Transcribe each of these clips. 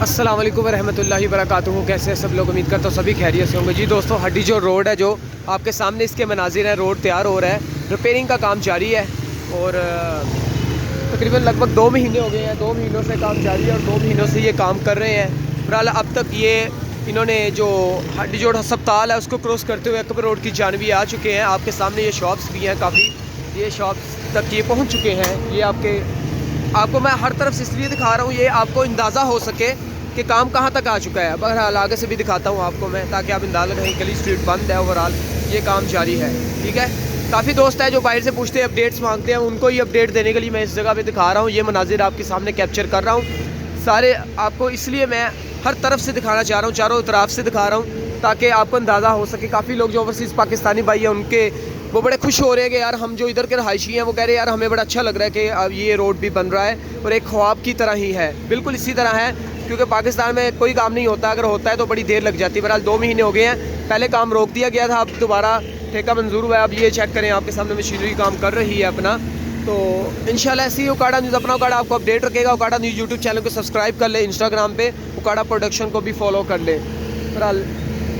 अस्सलाम वालेकुम रहमतुल्लाहि वबरकातुहू। कैसे हैं सब लोग? उम्मीद करता हूँ सभी खैरियत से होंगे। जी दोस्तों, हड्डी जो रोड है, जो आपके सामने इसके मनाजिर हैं, रोड तैयार हो रहा है, रिपेयरिंग का काम जारी है और तकरीबन लगभग 2 महीने हो गए हैं। 2 महीनों से काम जारी है और 2 महीनों से ये काम कर रहे हैं। बहरहाल अब तक ये इन्होंने जो हड्डी जोड़ अस्पताल है उसको क्रॉस करते हुए अकबर रोड की जानवी आ चुके हैं। आपके सामने ये शॉप्स भी हैं काफ़ी, ये शॉप्स तक ये पहुँच चुके हैं। ये आपको मैं हर तरफ से इसलिए दिखा रहा हूँ, ये आपको अंदाज़ा हो सके कि काम कहाँ तक आ चुका है। बहरहाल आगे से भी दिखाता हूँ आपको मैं, ताकि आप अंदाज़ा करें। गली स्ट्रीट बंद है, ओवरऑल ये काम जारी है। ठीक है, काफ़ी दोस्त हैं जो बाहर से पूछते हैं, अपडेट्स मांगते हैं, उनको ही अपडेट देने के लिए मैं इस जगह पे दिखा रहा हूँ। ये मनाजिर आपके सामने कैप्चर कर रहा हूँ सारे आपको, इसलिए मैं हर तरफ से दिखाना चाह रहा हूँ, चारों तरफ से दिखा रहा हूँ, ताकि आपको अंदाज़ा हो सके। काफ़ी लोग जो ओवरसीज़ पाकिस्तानी भाई हैं उनके वो बड़े खुश हो रहे हैं कि यार हम जो इधर के रहायशी हैं वो कह रहे हैं यार हमें बड़ा अच्छा लग रहा है कि अब ये रोड भी बन रहा है और एक ख्वाब की तरह ही है। बिल्कुल इसी तरह है, क्योंकि पाकिस्तान में कोई काम नहीं होता, अगर होता है तो बड़ी देर लग जाती है। बहरहाल 2 महीने हो गए हैं, पहले काम रोक दिया गया था, अब दोबारा ठेका मंजूर हुआ है। अब ये चेक करें, आपके सामने मशीनरी काम कर रही है अपना। तो इंशाल्लाह ऐसे ही उकाड़ा न्यूज़ अपना उकाड़ा आपको अपडेट रखेगा। उकाड़ा न्यूज़ यूट्यूब चैनल को सब्सक्राइब कर ले, इंस्टाग्राम पे उकाड़ा प्रोडक्शन को भी फॉलो कर ले। बहरहाल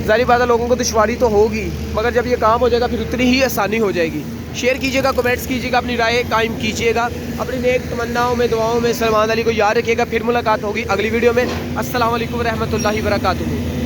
ज़ाहिर बात है लोगों को दुश्वारी तो होगी, मगर जब ये काम हो जाएगा फिर उतनी ही आसानी हो जाएगी। शेयर कीजिएगा, कमेंट्स कीजिएगा, अपनी राय कायम कीजिएगा, अपनी नेक तमन्नाओं में दुआओं में सलमान अली को याद रखिएगा। फिर मुलाकात होगी अगली वीडियो में। अस्सलाम वालेकुम रहमतुल्लाहि व बरकातुहू।